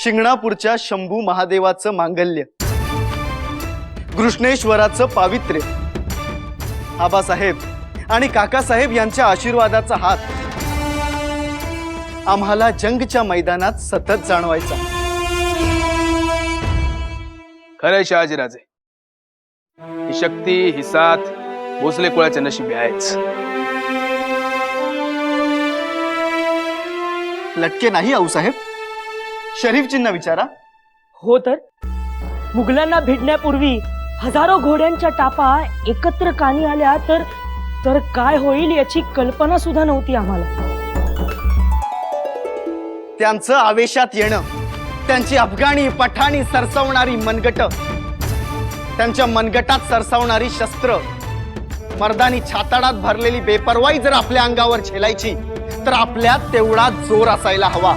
शिंगणापूरच्या शंभू महादेवाचं मांगल्य, कृष्णेश्वराचं पावित्र्य, आबासाहेब आणि काकासाहेब यांच्या आशीर्वादाचा हात आम्हाला जंगच्या मैदानात सतत जाणवायचा। खरंय शहाजीराजे, ही शक्ती ही साथ भोसले कुळाच्या नशिबी आहेच। लटके नाही आऊसाहेब, शरीफ चिन्ह विचारा। हो तर मुघलांना भिडण्यापूर्वी हजारो घोड्यांच्या टापा एकत्र कानी आल्या तर काय होईल याची कल्पना सुद्धा नव्हती आम्हाला। त्यांचं आवेशात येणं, त्यांची अफगाणी पठाणी सरसावणारी मनगट, त्यांच्या मनगटात सरसावणारी शस्त्र, मर्दानी छाताडात भरलेली बेपरवाई जर आपल्या अंगावर झेलायची तर आपल्यात तेवढा जोर असायला हवा।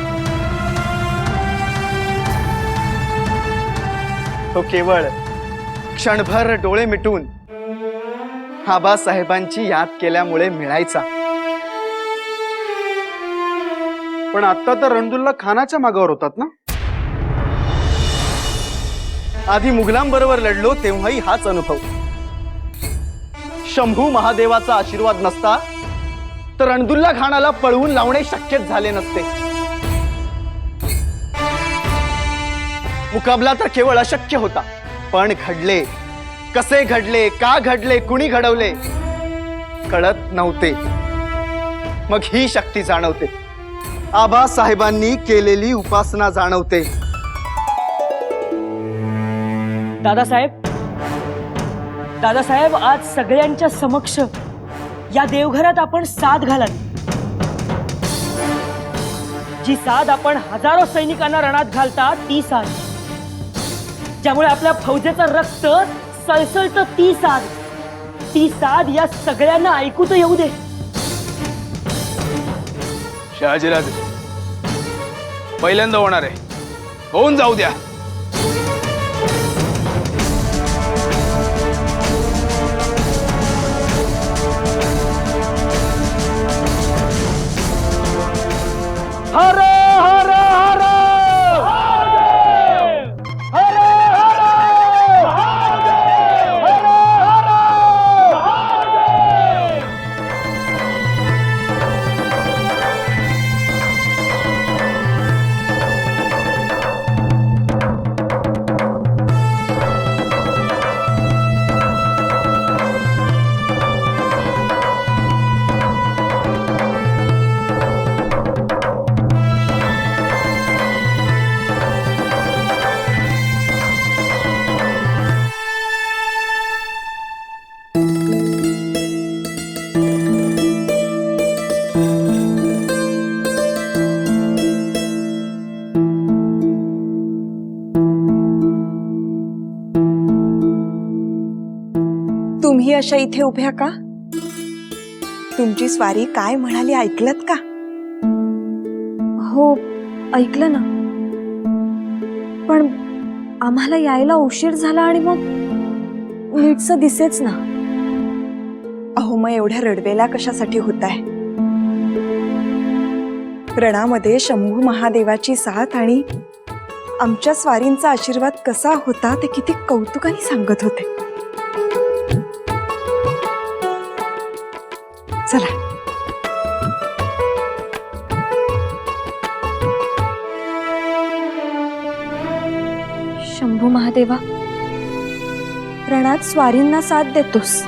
तो केवळ क्षणभर डोळे मिटून आबासाहेबांची याद केल्यामुळे मिळायचा। पण आता तर रणदुल्ला खानाच्या मागावर होतात ना? आधी मुघलांबरोबर लढलो तेव्हाही हाच अनुभव। शंभू महादेवाचा आशीर्वाद नसता तर रणदुल्ला खानाला पळवून लावणे शक्यच झाले नसते। मुकाबला तर केवळ अशक्य होता, पण घडले, कसे घडले, का घडले, कुणी घडवले कळत नव्हते। मग ही शक्ती जाणवते, आबासाहेबांनी केलेली उपासना जाणवते। दादासाहेब आज सगळ्यांच्या समक्ष या देवघरात आपण साथ घालाल। जी साथ आपण हजारो सैनिकांना रणात घालता ती साथ, ज्यामुळे आपल्या फौजेचं रक्त सळसळतं ती साथ या सगळ्यांना ऐकू तर येऊ दे। शहाजीराजे, पहिल्यांदा होणार आहे, होऊन जाऊ द्या। हर हर हर तुम्ही अशा इथे उभ्या का? तुमची स्वारी काय म्हणाली ऐकलत का? हो, ऐकलं ना, पण आम्हाला यायला उशीर झाला आणि मग नीटसं दिसेच ना। अहो, मग एवढ्या रडवेला कशासाठी होताय? रणामध्ये शंभू महादेवाची साथ आणि आमच्या स्वारींचा आशीर्वाद कसा होता ते किती कौतुकाने सांगत होते। चला, शंभू महादेवा, रणात स्वारींना साथ देतोस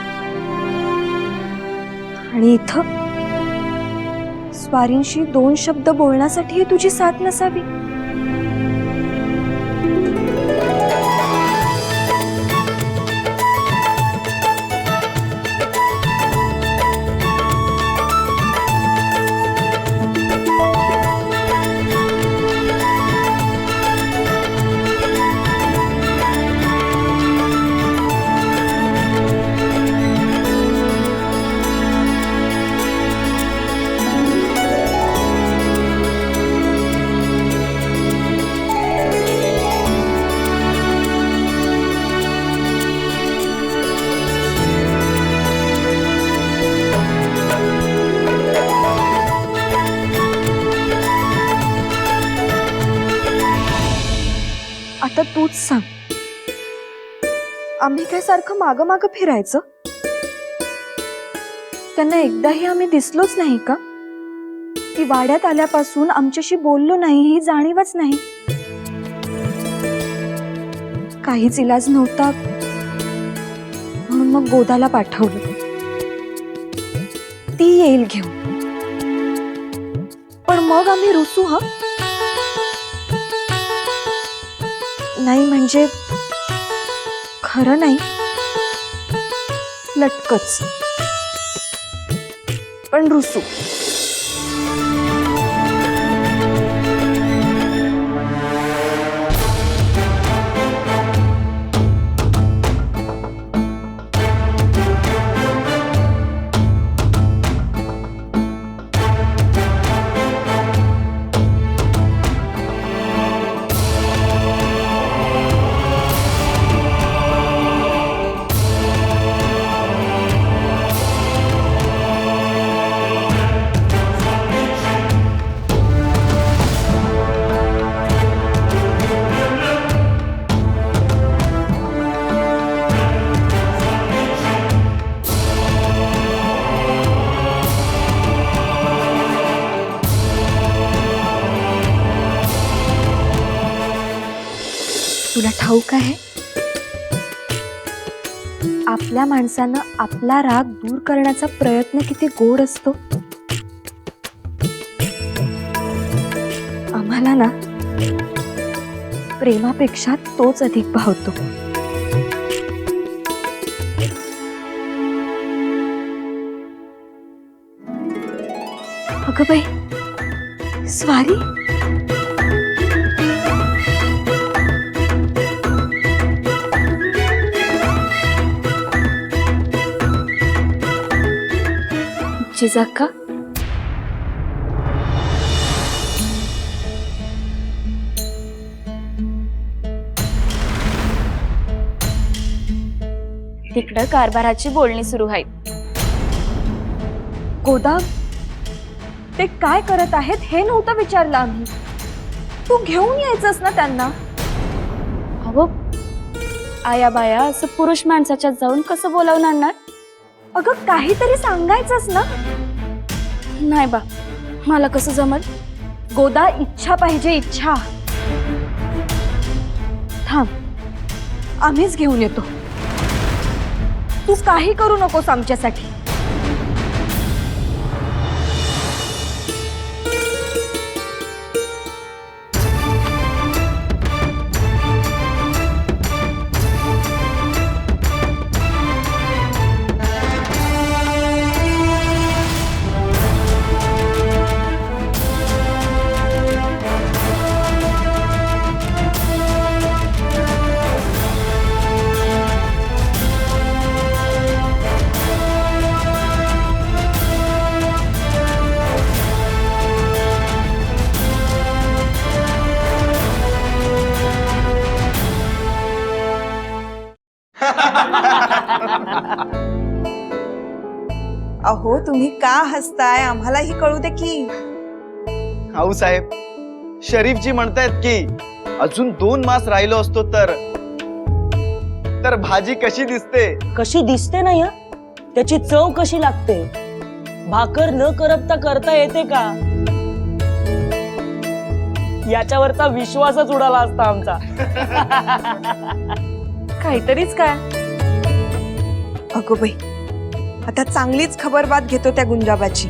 आणि इथं स्वारींशी दोन शब्द बोलण्यासाठी तुझी साथ नसावी? तूच सांग, आम्ही काय सारखं मागं मागं फिरायचं? त्यांना एकदाही आम्ही दिसलोच नाही का? ती वाड्यात आल्यापासून आमच्याशी बोललो नाही ही जाणीवच नाही. काहीच इलाज नव्हता म्हणून मग गोदाला पाठवलं. ती येईल घेऊन. पण मग आम्ही रुसू हा? नाही म्हणजे खरं नाही, लटकच, पण रुसू. तुला ठाऊक आहे, आपल्या माणसानं आपला राग दूर करण्याचा प्रयत्न किती गोड असतो. आम्हाला ना प्रेमापेक्षा तोच अधिक भावतो. अगं बाई, स्वारी. जिजाक्का, तिकडं कारभाराची बोलणी सुरू आहे. गोदा, ते काय करत आहेत हे नव्हतं विचारलं आम्ही. तू घेऊन यायचंस ना त्यांना. अहो आया बाया असं पुरुष माणसाच्यात जाऊन कसं बोलावून आणणार? अगं काहीतरी सांगायचंच ना. नाही बा, मला कसं जमल? गोदा, इच्छा पाहिजे, इच्छा. थांब, आम्हीच घेऊन येतो. तू काही करू नकोस आमच्यासाठी. अहो तुम्ही का हसताय? आम्हालाही कळू दे की. हाऊ साहेब, शरीफजी म्हणतायत की अजून 2 मास राहिलो असतो तर भाजी कशी दिसते. कशी दिसते नाही हं? त्याची चव कशी लागते? भाकर न करपता करता येते का? याच्यावरचा विश्वासच उडाला असता आमचा. काहीतरीच काय. अगो बाई, आता चांगलीच खबरबात घेतो त्या गुंजाबाची.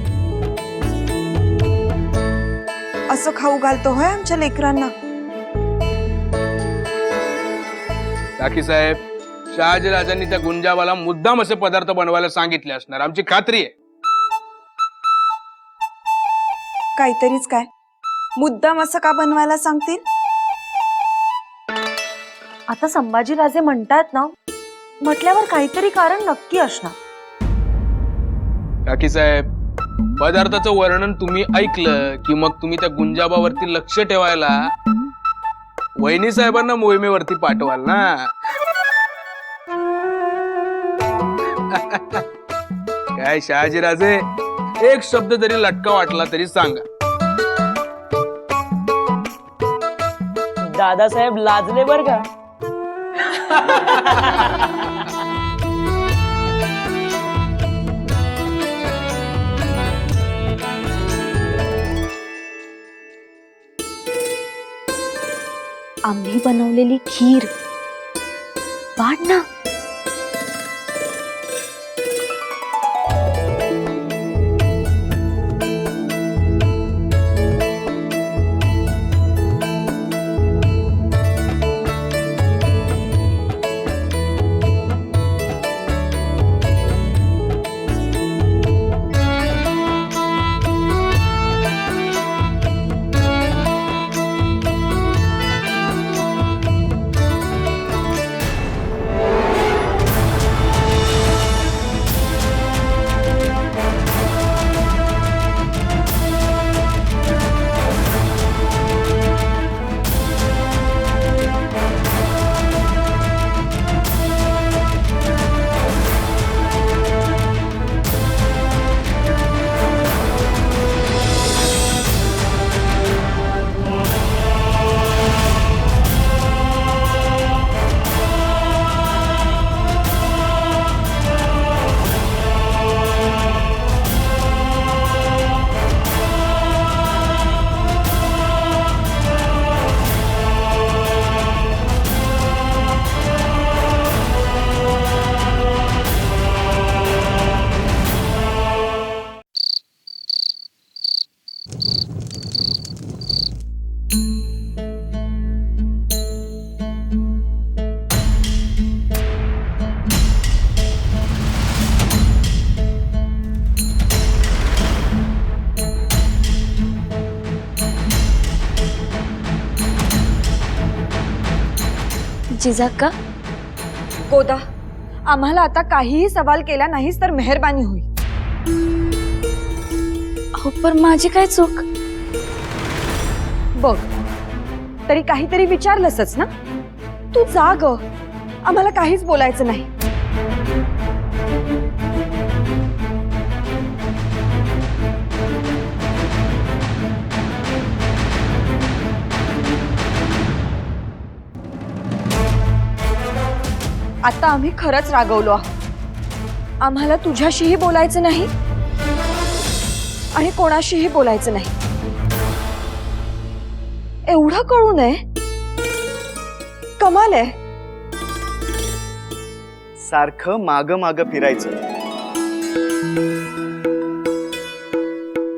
असं खाऊ घालतो होय आमच्या लेकरांना. काकी साहेब, शहाजीराजांनी त्या गुंजाबाला मुद्दाम असे पदार्थ बनवायला सांगितले असणार, आमची खात्री आहे. काहीतरीच काय? मुद्दाम असं का बनवायला सांगतील? आता संभाजीराजे म्हणतात ना, म्हटल्यावर काहीतरी कारण नक्की असणार. काकी साहेब, पदार्थाचं वर्णन तुम्ही ऐकलं की मग तुम्ही त्या गुंजाबावरती लक्ष ठेवायला वहिनी साहेबांना मोहिमेवरती पाठवाल ना. काय शहाजीराजे, एक शब्द जरी लटका वाटला तरी सांगा. दादासाहेब लाजले बर का. आम्ही बनवलेली खीर वाढ ना. जिजाक्का, गोदा, आम्हाला आता काहीही सवाल केला नाहीस तर मेहरबानी होईल. अहो पण माझी काय चूक? बघ, तरी काहीतरी विचारलंसच ना. तू जा ग, आम्हाला काहीच बोलायचं नाही. आता आम्ही खरंच रागवलो आहोत. आम्हाला तुझ्याशीही बोलायचं नाही आणि कोणाशीही बोलायचं नाही. एवढं कळू नये. कमाल आहे. सारखं माग माग फिरायचं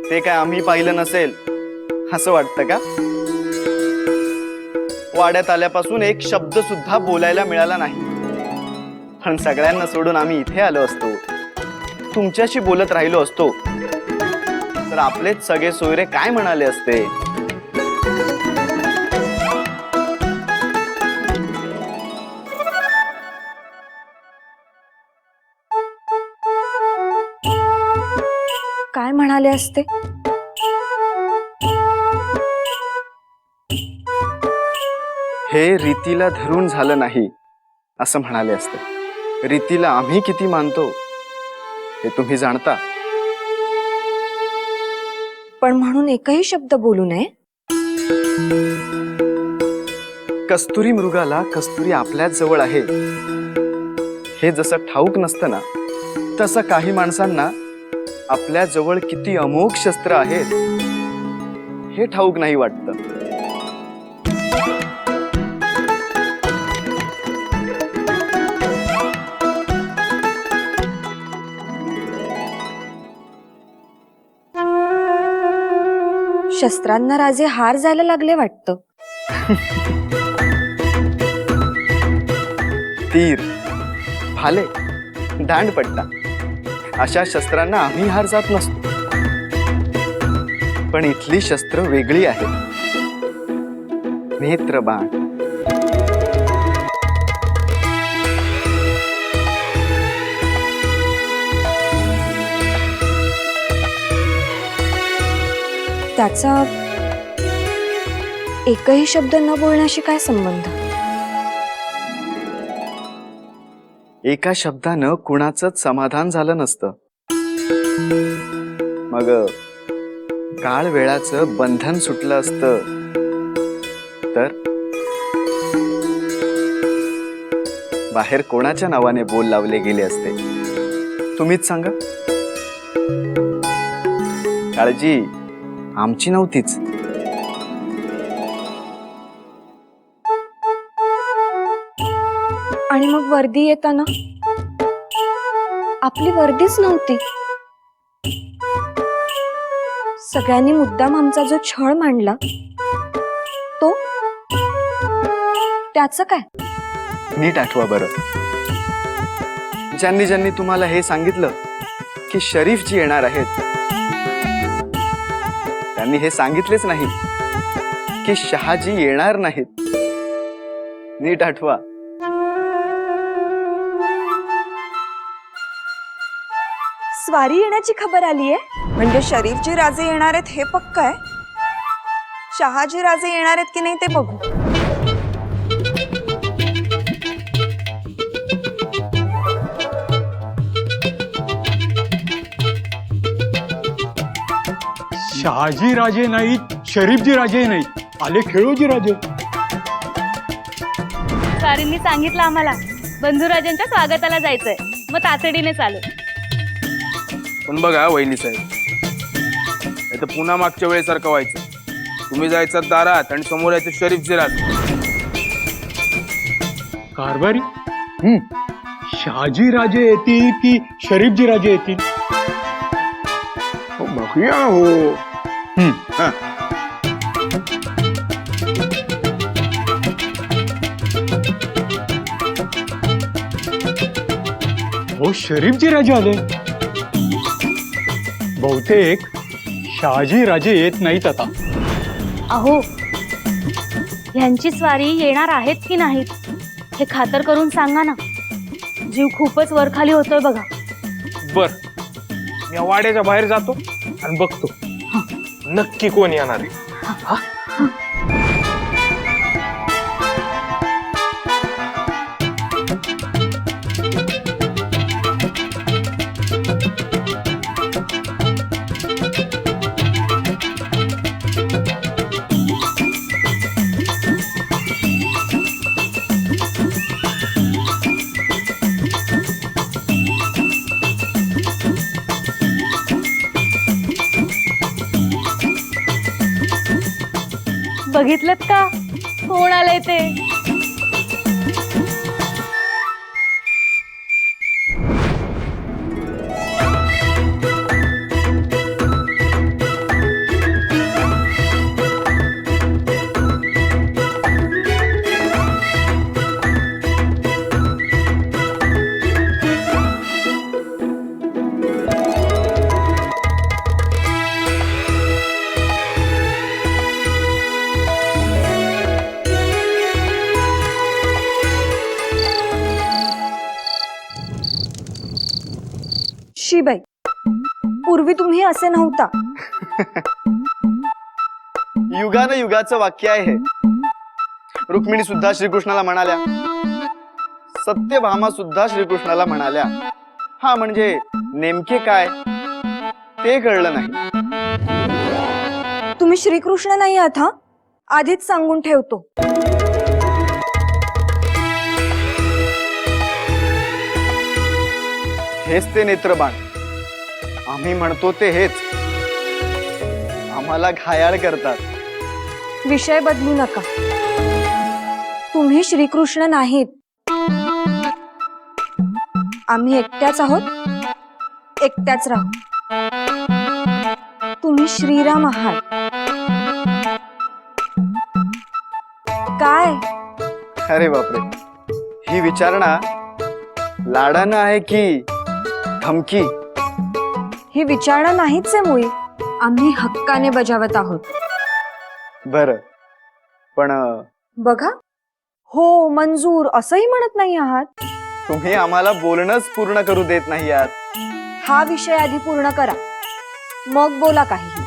ते काय आम्ही पाहिलं नसेल असं वाटतं का? वाड्यात आल्यापासून एक शब्द सुद्धा बोलायला मिळाला नाही, पण सगळ्यांना सोडून आम्ही इथे आलो असतो, तुमच्याशी बोलत राहिलो असतो तर आपलेच सगळे सोयरे काय म्हणाले असते? काय म्हणाले असते? हे रीतीला धरून झालं नाही असं म्हणाले असते. रीतीला आम्ही किती मानतो हे तुम्ही जाणता. पण म्हणून एकही शब्द बोलू नये. कस्तुरी मृगाला कस्तुरी आपल्याच जवळ आहे हे जसं ठाऊक नसतं ना, तसं काही माणसांना आपल्या जवळ किती अमोघ शस्त्र आहेत हे ठाऊक नाही वाटतं. शस्त्रांना राजे हार जायला लागले वाटतं. तीर, भाले, दांडपट्टा अशा शस्त्रांना आम्ही हार जात नसतो, पण इथली शस्त्र वेगळी आहेत. नेत्रबाण, त्याचा एकही शब्द न बोलण्याशी काय संबंध? एका शब्दानं कुणाचंच समाधान झालं नसतं. मग काळ वेळाचं बंधन सुटलं असतं तर बाहेर कोणाच्या नावाने बोल लावले गेले असते तुम्हीच सांगा. काळजी आमची नव्हतीच. आणि मग वर्दी येताना आपली वर्दीच नव्हती. सगळ्यांनी मुद्दाम आमचा जो छळ मांडला तो त्याचं काय? नीट आठवा बरं. ज्यांनी ज्यांनी तुम्हाला हे सांगितलं की शरीफजी येणार आहेत त्यांनी हे सांगितलेच नाही की शहाजी येणार नाहीत. नीट आठवा. स्वारी येण्याची खबर आलीये म्हणजे शरीफजी राजे येणार आहेत हे पक्क आहे. शहाजी राजे येणार आहेत की नाही ते बघू. शहाजी राजे नाहीत, शरीफजी राजे नाहीत, आले खेळोजी राजे. स्वारींनी सांगितलं आम्हाला बंधुराजांच्या स्वागताला जायचंय, मग तातडीने चालू. पण बघा वहिनी साहेब, नाही तर पुन्हा मागच्या वेळेसारखं व्हायचं. तुम्ही जायचं दारात आणि समोर यायचं शरीफजी राजे. कारभारी शहाजी राजे येतील की शरीफजी राजे येतील? बघूया हो. हो, शरीफजी राजे आले. बहुतेक शहाजी राजे येत नाहीत आता. अहो, ह्यांची स्वारी येणार आहेत की नाहीत हे खातर करून सांगा ना. जीव खूपच वरखाली होतोय बघा. बर, मी वाड्याच्या बाहेर जातो आणि बघतो नक्की कोण येणार आहे. बघितलं का कोण आलंय ते? शिबाई, पूर्वी तुम्ही असे नव्हता. युगानं युगाचं वाक्य आहे हे. रुक्मिणी सुद्धा श्रीकृष्णाला म्हणाल्या, सत्यभामा सुद्धा श्रीकृष्णाला म्हणाल्या. हा म्हणजे नेमके काय ते कळलं नाही. तुम्ही श्रीकृष्ण नाही आहात हा, आधीच सांगून ठेवतो. हेच ते नेत्रबाण. आम्ही म्हणतो ते हेच. आम्हाला घायाळ करतात. विषय बदलू नका. तुम्ही श्रीकृष्ण नाहीत. आम्ही एकट्याच आहोत, एकट्याच राहू. तुम्ही श्रीराम आहात. काय अरे बापरे, ही विचारणा लाडानं आहे की धमकी? ही विचारणा नाहीच आहे मुळी. आम्ही हक्काने बजावत आहोत. बर, पण बघा, हो मंजूर असंही म्हणत नाही आहात. तुम्ही आम्हाला बोलणंच पूर्ण करू देत नाही आहात. हा विषय आधी पूर्ण करा, मग बोला काहीही.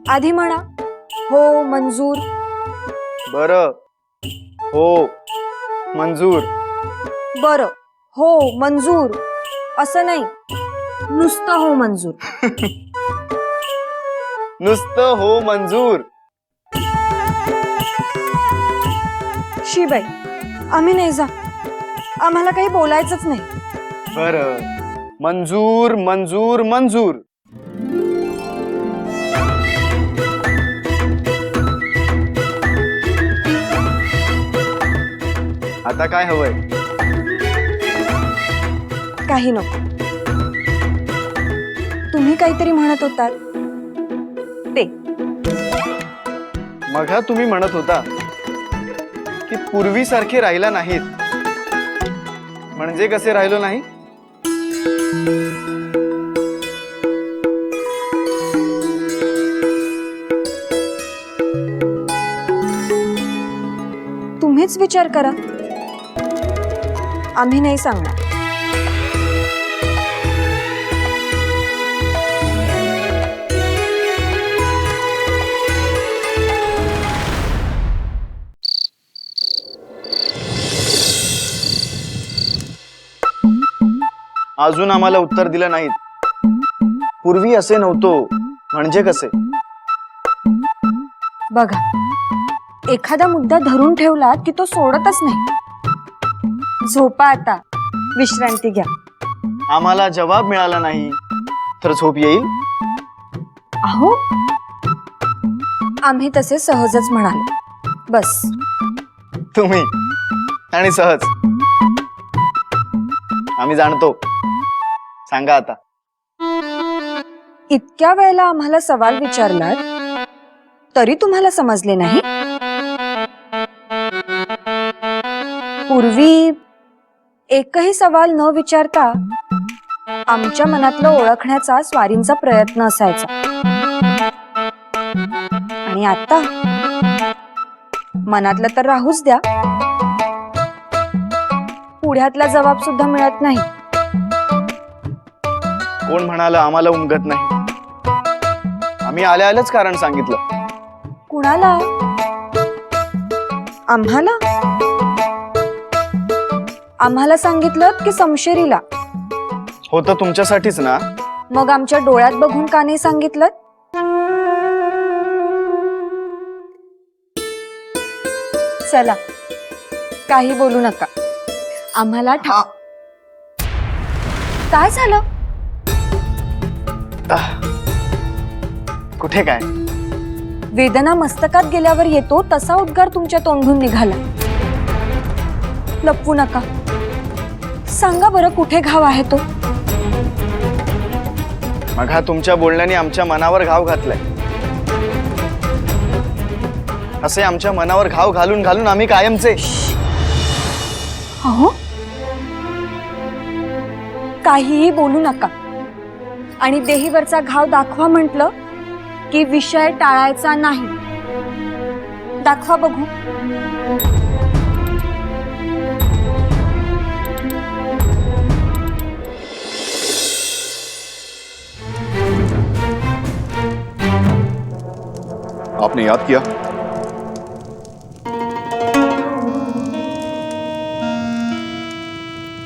आधी म्हणा हो मंजूर. बर, हो मंजूर. बरं, हो मंजूर असं नाही, नुसतं हो मंजूर. नुसतं हो मंजूर. शिबाई, आम्ही नाही जा. आम्हाला काही बोलायचंच नाही. बर, मंजूर मंजूर मंजूर. आता काय हवंय? काही नको. तुम्ही काहीतरी म्हणत होतात ते. मग तुम्ही म्हणत होता की पूर्वीसारखे राहिला नाहीत. म्हणजे कसे राहिलो नाही? तुम्हीच विचार करा. आम्ही नाही सांगणार. अजून आम्हाला उत्तर दिलं नाहीत. पूर्वी असे नव्हतो म्हणजे कसे? बघा, एखादा मुद्दा धरून ठेवला की तो सोडतच नाही. झोपा आता, विश्रांती घ्या. आम्हाला जवाब मिळाला नाही तर झोप येईल? अहो, आम्ही तसे सहजच म्हणाले. बस. तुम्ही आणि सहज आम्ही जाणतो. सांगा आता. इतक्या वेळेला आम्हाला सवाल विचारलात तरी तुम्हाला समजले नाही? पूर्वी एकही सवाल न विचारता आमच्या मनातलं ओळखण्याचा स्वारींचा प्रयत्न असायचा. आणि आता मनातलं तर राहूच द्या, पुढ्यातला जबाब सुद्धा मिळत नाही. कोण म्हणालं आम्हाला उमगत नाही? आम्ही आल्या आल्याच कारण सांगितलं. कुणाला? आम्हाला? आम्हाला सांगितलं की समशेरीला? होतं तुमच्यासाठीच ना. मग आमच्या डोळ्यात बघून का नाही सांगितलं? चला, काही बोलू नका. आम्हाला काय झालं? कुठे काय? वेदना मस्तकात गेल्यावर येतो तसा उद्गार तुमच्या तोंडून निघाला. लपवू नका. सांगा बरं, कुठे घाव आहे तो? मग तुमच्या बोलण्याने आमच्या मनावर घाव घातलाय. असे आमच्या मनावर घाव घालून घालून आम्ही कायमचे. अहो, काहीही बोलू नका. आणि देहीवरचा घाव दाखवा म्हटलं की विषय टाळायचा नाही. दाखवा बघू. आपने याद किया?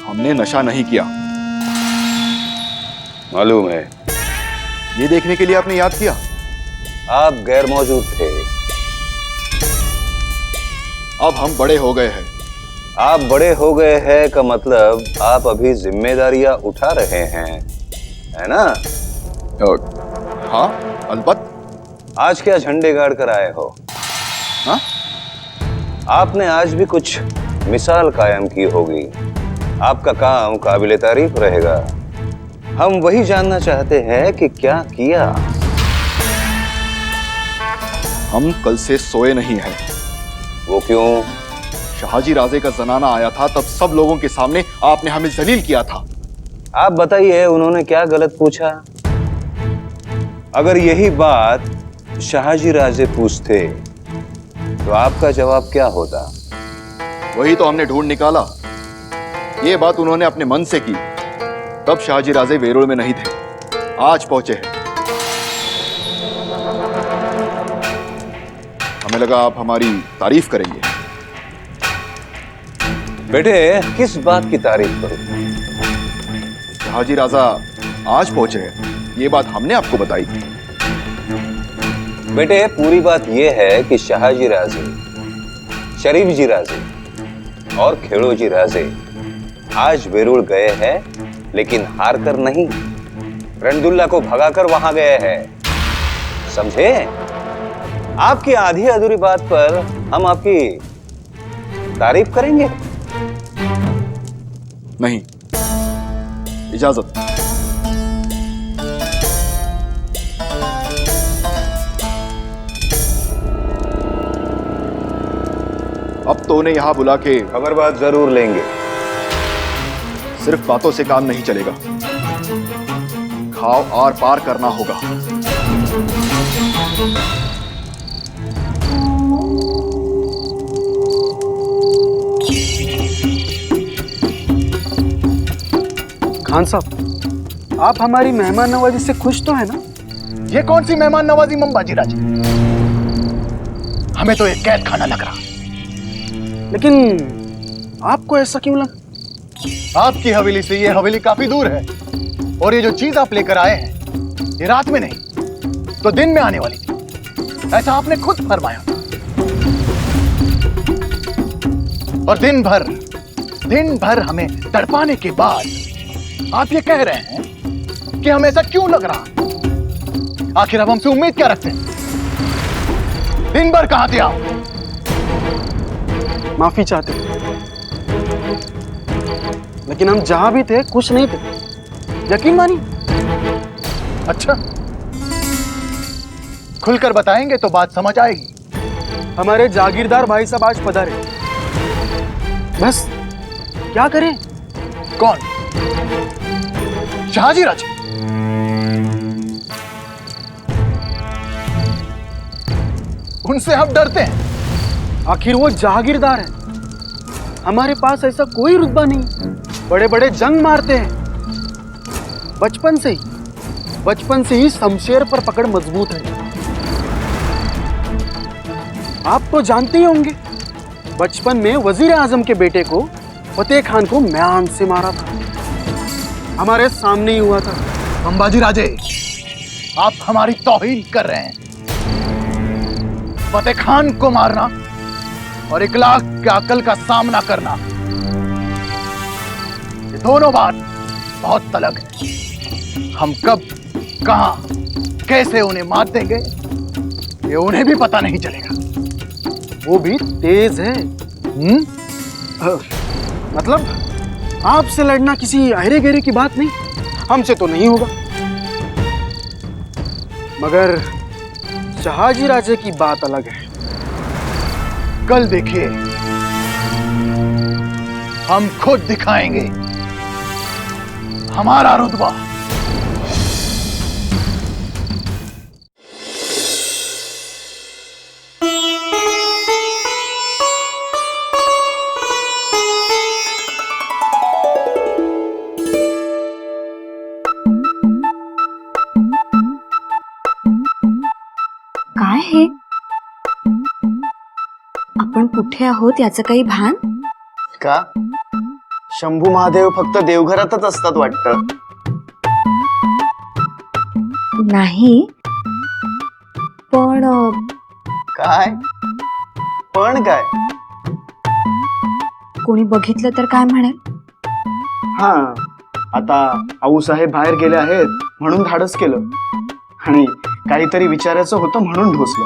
हमने नशा नहीं किया. मालूम है. ये देखने के लिए आपने याद किया? आप गैर मौजूद थे. अब हम बड़े हो गए हैं. आप बड़े हो गए हैं का मतलब आप अभी जिम्मेदारियां उठा रहे हैं, है ना? हाँ, अलबत्त. आज क्या झंडे गाड़ कर आए हो? हाँ? आपने आज भी कुछ मिसाल कायम की होगी. आपका काम काबिले तारीफ रहेगा. हम वही जानना चाहते हैं कि क्या किया. हम कल से सोए नहीं हैं. वो क्यों? शाहजी राजे का जनाना आया था, तब सब लोगों के सामने आपने हमें जलील किया था. आप बताइए, उन्होंने क्या गलत पूछा? अगर यही बात शाहजी राजे पूछते तो आपका जवाब क्या होता? वही तो हमने ढूंढ निकाला. ये बात उन्होंने अपने मन से की. तब शाहजी राजे वेरोल में नहीं थे, आज पहुंचे हैं. हमें लगा आप हमारी तारीफ करेंगे. बेटे, किस बात की तारीफ करूं? शाहजी राजा आज पहुंचे हैं, ये बात हमने आपको बताई थी. बेटे, पूरी बात यह है कि शाहजी राजे, शरीफ जी राजे और खेड़ो जी राजे आज वेरुल गए हैं, लेकिन हार कर नहीं, रणदुल्ला को भगाकर वहां गए हैं। समझे? आपकी आधी अधूरी बात पर हम आपकी तारीफ करेंगे। नहीं, इजाजत। अब तो उन्हें यहां बुला के खबरबात जरूर लेंगे। सिर्फ बातों से काम नहीं चलेगा, घाव आर पार करना होगा। खान साहब, आप हमारी मेहमान नवाजी से खुश तो है ना? ये कौन सी मेहमान नवाजी ममबाजी राजे? हमें तो एक कैद खाना लग रहा। लेकिन आपको ऐसा क्यों लगा? आपकी हवेली से ये हवेली काफी दूर है, और ये जो चीज आप लेकर आए हैं ये रात में नहीं तो दिन में आने वाली थी, ऐसा आपने खुद फरमाया। और दिन भर हमें तड़पाने के बाद आप ये कह रहे हैं कि हमें ऐसा क्यों लग रहा? आखिर अब हमसे उम्मीद क्या रखते हैं? दिन भर कहां थे आप? माफी चाहते हैं, लेकिन हम जहां भी थे खुश नहीं थे, यकीन मानिए। अच्छा, खुलकर बताएंगे तो बात समझ आएगी। हमारे जागीरदार भाई साहब आज पधारे, बस क्या करें? कौन? शहाजी राजे? उनसे हम डरते हैं। आखिर वो जागीरदार है, हमारे पास ऐसा कोई रुतबा नहीं। बड़े बड़े जंग मारते हैं, बचपन से ही शमशेर पर पकड़ मजबूत है। आप तो जानते ही होंगे, बचपन में वजीर आजम के बेटे को फतेह खान को म्यान से मारा था, हमारे सामने ही हुआ था। अंबाजी राजे, आप हमारी तौहीन कर रहे हैं। फतेह खान को मारना और 1 लाख के अकल का सामना करना, ये दोनों बात बहुत अलग है। हम कब, कहां, कैसे उन्हें मार देंगे ये उन्हें भी पता नहीं चलेगा। वो भी तेज है। मतलब आपसे लड़ना किसी अहरे गहरे की बात नहीं, हमसे तो नहीं होगा। मगर शहाजी राजे की बात अलग है। कल देखिए, हम खुद दिखाएंगे हमारा रुतबा। काय हे? आपण कुठे आहोत याचं काही भान? का शंभू महादेव फक्त देवघरातच असतात वाटतं? नाही, पण काय पण काय? कोणी बघितलं तर काय म्हणेल? हा, आता आऊसाहेब बाहेर गेले आहेत म्हणून धाडस केलं, आणि काहीतरी विचारायचं होतं म्हणून ढोसलं.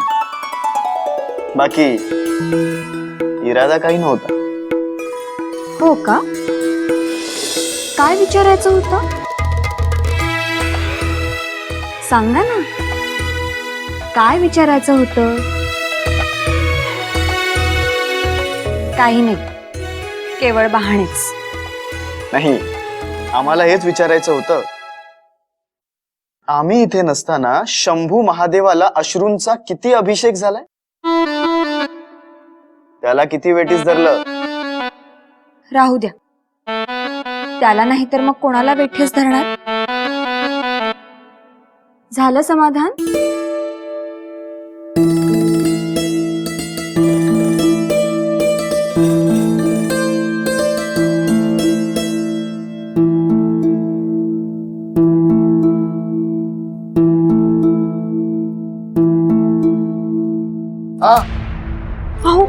बाकी इरादा काही नव्हता. हो का? काय विचारायचं होतं? सांगा ना, काय विचारायचं होतं? काही नाही, केवळ बहाणेच. नाही, आम्हाला हेच विचारायचं होतं. आम्ही इथे नसताना शंभू महादेवाला अश्रूंचा किती अभिषेक झालाय? त्याला किती वेटीस धरलं? राहू द्या, त्याला नाही तर मग कोणाला वेठीस धरणार? झालं समाधान? अहो,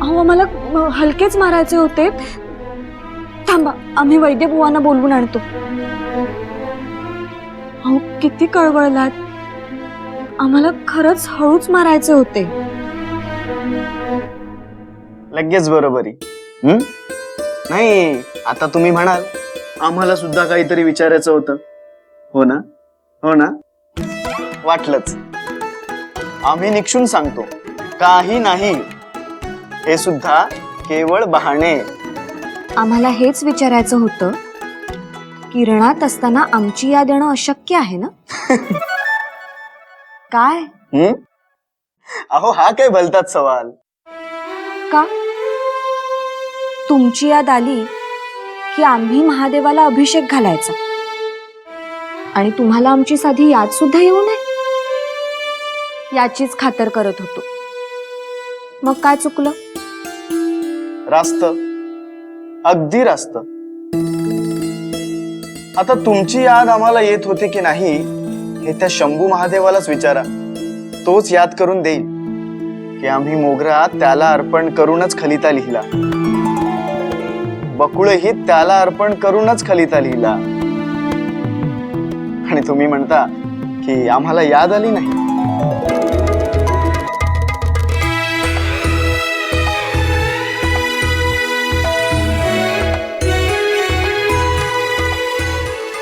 अहो, आम्हाला हलकेच मारायचे होते. थांबा, आम्ही वैद्य बुवांना बोलवून आणतो. अहो किती कळवळलात. आम्हाला खरंच हळूच मारायचे होते. लगेच बरोबरी. नाही, आता तुम्ही म्हणाल आम्हाला सुद्धा काहीतरी विचारायचं होतं. हो ना, हो ना. वाटलंच. आम्ही निक्षून सांगतो, काही नाही. हे सुद्धा केवळ बहाणे. आम्हाला हेच विचारायचं होतं की रणात असताना आमची याद येणं अशक्य आहे ना? काय? अहो हा काय भलताच सवाल. का? तुमची याद आली की आम्ही महादेवाला अभिषेक घालायचा आणि तुम्हाला आमची साधी याद सुद्धा येऊ नये याचीच खातर करत होतो. मग काय चुकलं? रास्त, अगदी रास्त. आता तुमची याद आम्हाला येत होती की नाही हे त्या शंभू महादेवालाच विचारा. तोच याद करून देईल की आम्ही मोगरा त्याला अर्पण करूनच खलिता लिहिला, बकुळही त्याला अर्पण करूनच खलिता लिहिला. आणि तुम्ही म्हणता की आम्हाला याद आली नाही.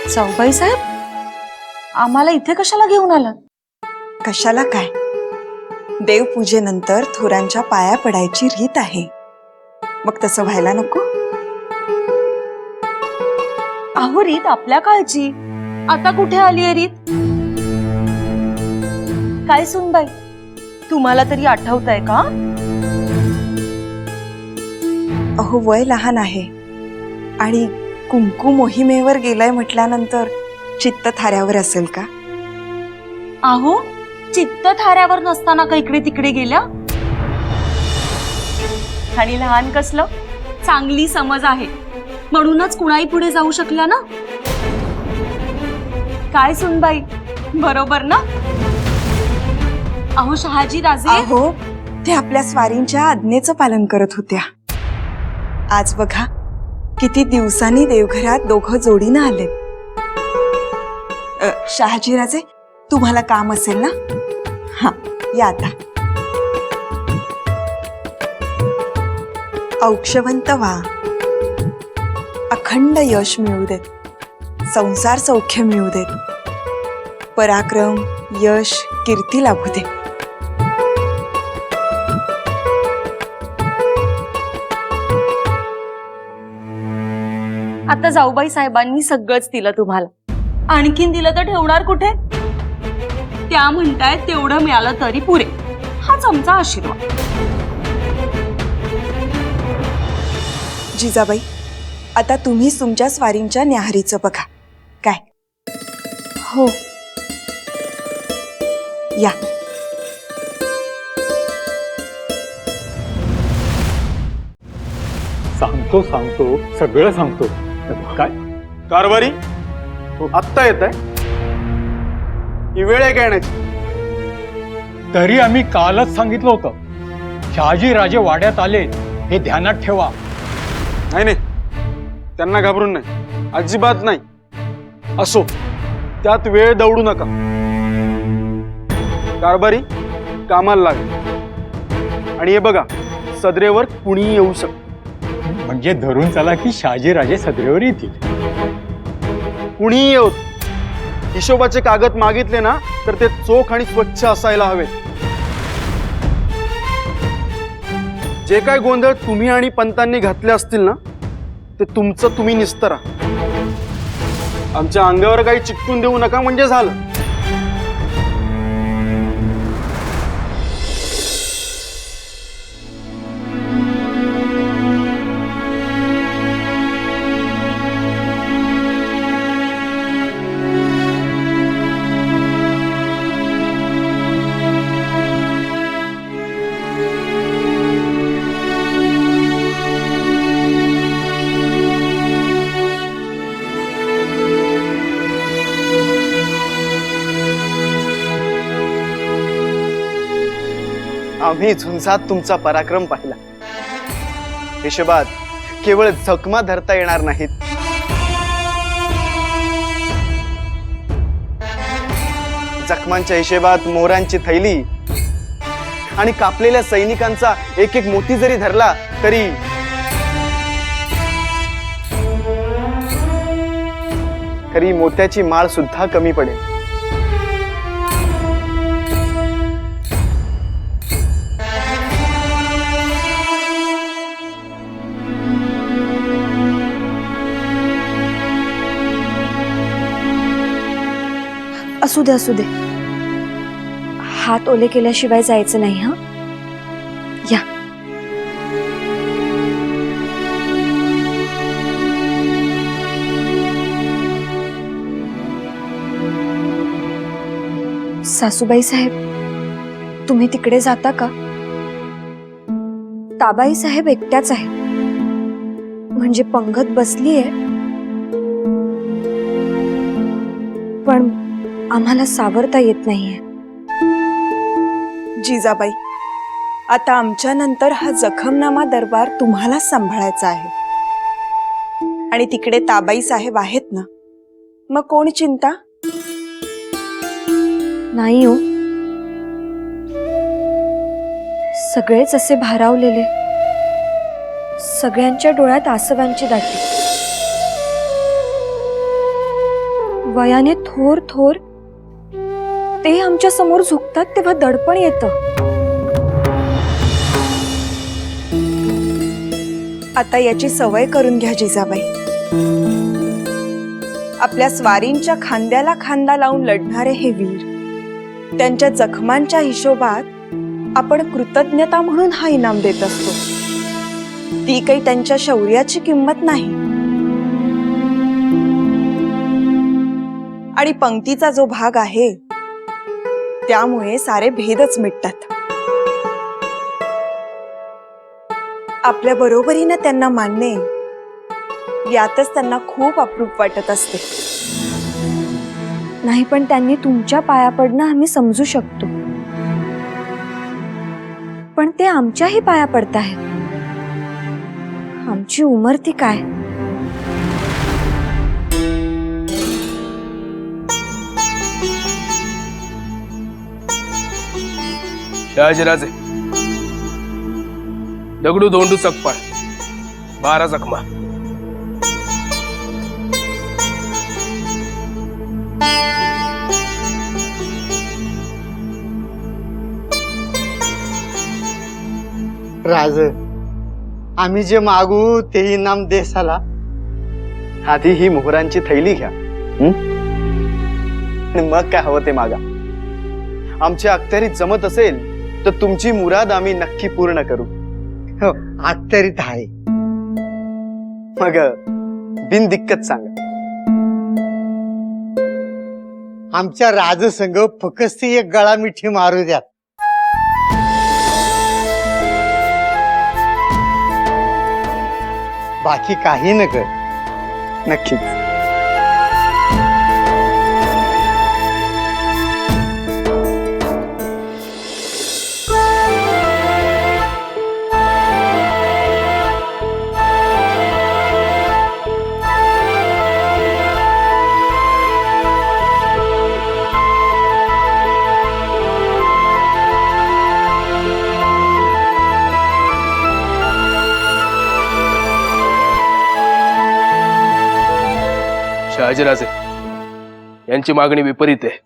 चौबाई साहेब, आम्हाला इथे कशाला घेऊन आलात? कशाला काय, देवपूजेनंतर थोरांच्या पाया पडायची रीत आहे. मग तसं व्हायला नको? अहो रीत आपल्या काळची, आता कुठे आली आहे रीत? काय सुनबाई, तुम्हाला तरी आठवतंय का? अहो वय लहान आहे आणि कुंकू मोहिमेवर गेलाय म्हटल्यानंतर चित्त थाऱ्यावर असेल का? अहो चित्त थाऱ्यावर नसताना का इकडे तिकडे गेल्या? आणि लहान कसलं, चांगली समज आहे म्हणूनच कुणाही पुढे जाऊ शकल्या ना? काय सुनबाई, बरोबर ना? अहो शहाजी राजे, अहो ते आपल्या स्वारींच्या आज्ञेचं पालन करत होत्या. आज बघा किती दिवसांनी देवघरात दोघं जोडीनं आलेत. शहाजीराजे, तुम्हाला काम असेल ना? हा या आता. औक्षवंत व्हा, अखंड यश मिळू देत, संसार सौख्य मिळू देत, पराक्रम यश कीर्ती लाभू दे. आता जाऊबाई साहेबांनी सगळंच दिलं तुम्हाला, आणखीन दिलं तर ठेवणार कुठे? त्या म्हणतायत तेवढं मिळालं तरी पुरे, हाच आमचा आशीर्वाद. जिजाबाई, आता तुम्हीच तुमच्या स्वारींच्या न्याहारीचं बघा. काय? हो. या. सांगतो सांगतो सगळं सांगतो. काय कारभारी आत्ता येत आहे? ही वेळ आहे येण्याची? तरी आम्ही कालच सांगितलं होतं, शहाजी राजे वाड्यात आले हे ध्यानात ठेवा. नाही नाही, त्यांना घाबरून नाही, अजिबात नाही. असो, त्यात वेळ दवडू नका. कारभारी कामाला लागा. आणि हे बघा, सदरेवर कुणी येऊ शकतं. म्हणजे धरून चला की शहाजी राजे सदरेवर येतील. कुणीही येऊत, हिशोबाचे कागद मागितले ना तर ते चोख आणि स्वच्छ असायला हवेत. जे काय गोंधळ तुम्ही आणि पंतांनी घातले असतील ना ते तुमचं तुम्ही निस्तरा. आमच्या अंगावर काही चिकटून देऊ नका म्हणजे झालं. आम्ही झुंजात तुमचा पराक्रम पाहिला. हिशोबात केवळ जखमा धरता येणार नाहीत, जखमांच्या हिशेबात मोहरांची थैली आणि कापलेल्या सैनिकांचा एक एक मोती जरी धरला तरी मोत्याची माळ सुद्धा कमी पडेल. असू दे असू दे, हात ओले केल्याशिवाय जायचं नाही. हा या. सासूबाई साहेब, तुम्ही तिकडे जाता का? ताबाई साहेब एकट्याच आहेत, म्हणजे पंगत बसलीये, पण आम्हाला सावरता येत नाहीये. जिजाबाई, आता आमच्या नंतर हा जखमनामा दरबार तुम्हालाच सांभाळायचा आहे. आणि तिकडे ताबाई साहेब आहेत ना, मग कोण चिंता नाही हो. सगळेच असे भारावलेले, सगळ्यांच्या डोळ्यात आसवांची दाटी, वयाने थोर थोर ते आमच्या समोर झुकतात तेव्हा दडपण येतं. आता याची सवय करून घ्या जिजाबाई. आपल्या स्वारींच्या खांद्याला खांदा लावून लढणारे हे वीर, त्यांच्या जखमांच्या हिशोबात आपण कृतज्ञता म्हणून हा इनाम देत असतो. ती काही त्यांच्या शौर्याची किंमत नाही. आणि पंक्तीचा जो भाग आहे त्यामुळे सारे भेदच मिटतात. आपल्या बरोबरीनं त्यांना मानणे यातच त्यांना खूप अप्रूप वाटत असते. नाही, पण त्यांनी तुमच्या पाया पडणं आम्ही समजू शकतो, पण ते आमच्याही पाया पडताहेत. आमची उमर ती काय? शहाजीराजे, दगडू धोंडू चकपाळ, 12 जखमा. राज, आम्ही जे मागू ते इनाम देसाला. आधी ही मोहरांची थैली घ्या, आणि मग काय हवं ते मागा. आमच्या अखत्यारीत जमत असेल तर तुमची मुराद आम्ही नक्की पूर्ण करू. हो, अखत्यारीत आहे. मग बिनदिक्कत सांगा. आमच्या राजसंघ फक्त एक गळा मिठी मारू द्या. बाकी काही न कर. नक्कीच. शहाजीराजे, यांची मागणी विपरीत आहे.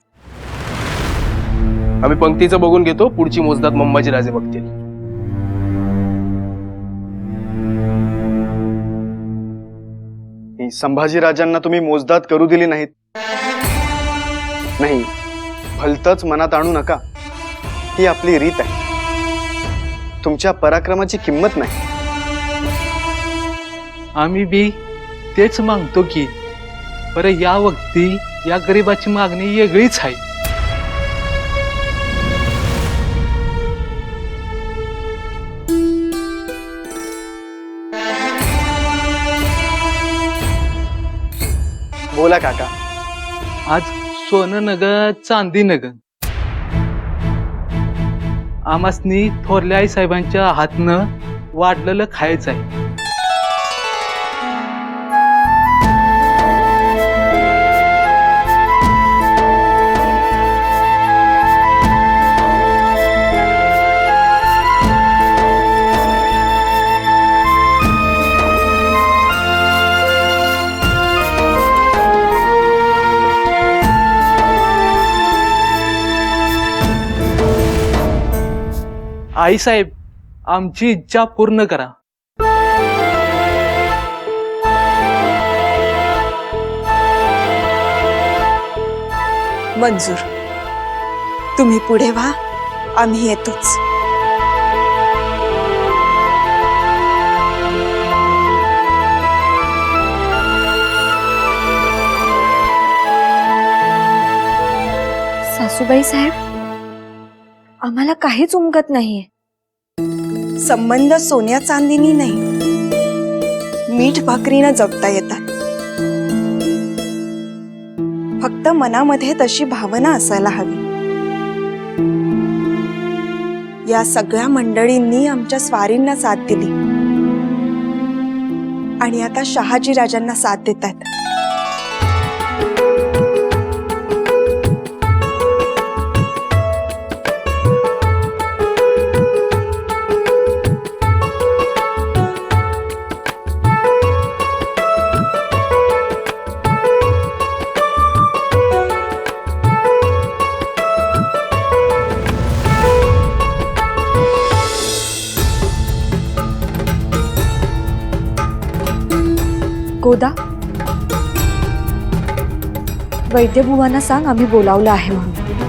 आम्ही पंक्तीचं बघून घेतो, पुढची मोजदाद मंबाजीराजे बघतील. संभाजीराजांना तुम्ही मोजदाद करू दिली नाहीत. नाही, भलतच मनात आणू नका. ही आपली रीत आहे. तुमच्या पराक्रमाची किंमत नाही. आम्ही बी तेच मागतो की, पर या वक्ती या गरीबाची मागणी वेगळीच आहे. बोला काका. आज सोनं नग चांदी नग, आमासनी थोरल्या आई साहेबांच्या हातनं वाढलेलं खायचं आहे. आई साहेब आमची इच्छा पूर्ण करा. मंजूर. तुम्ही पुढे व्हा, आम्ही येतोच. सासूबाई साहेब, आम्हाला काहीच उमगत नाहीये. संबंध सोन्या चांदीनी नाही, मीठ भाकरीनं जगता येतात. फक्त मनामध्ये तशी भावना असायला हवी. या सगळ्या मंडळींनी आमच्या स्वारींना साथ दिली आणि आता शहाजी राजांना साथ देतात. गोदा, वैद्यबुवांना सांग आम्ही बोलावलं आहे म्हणून.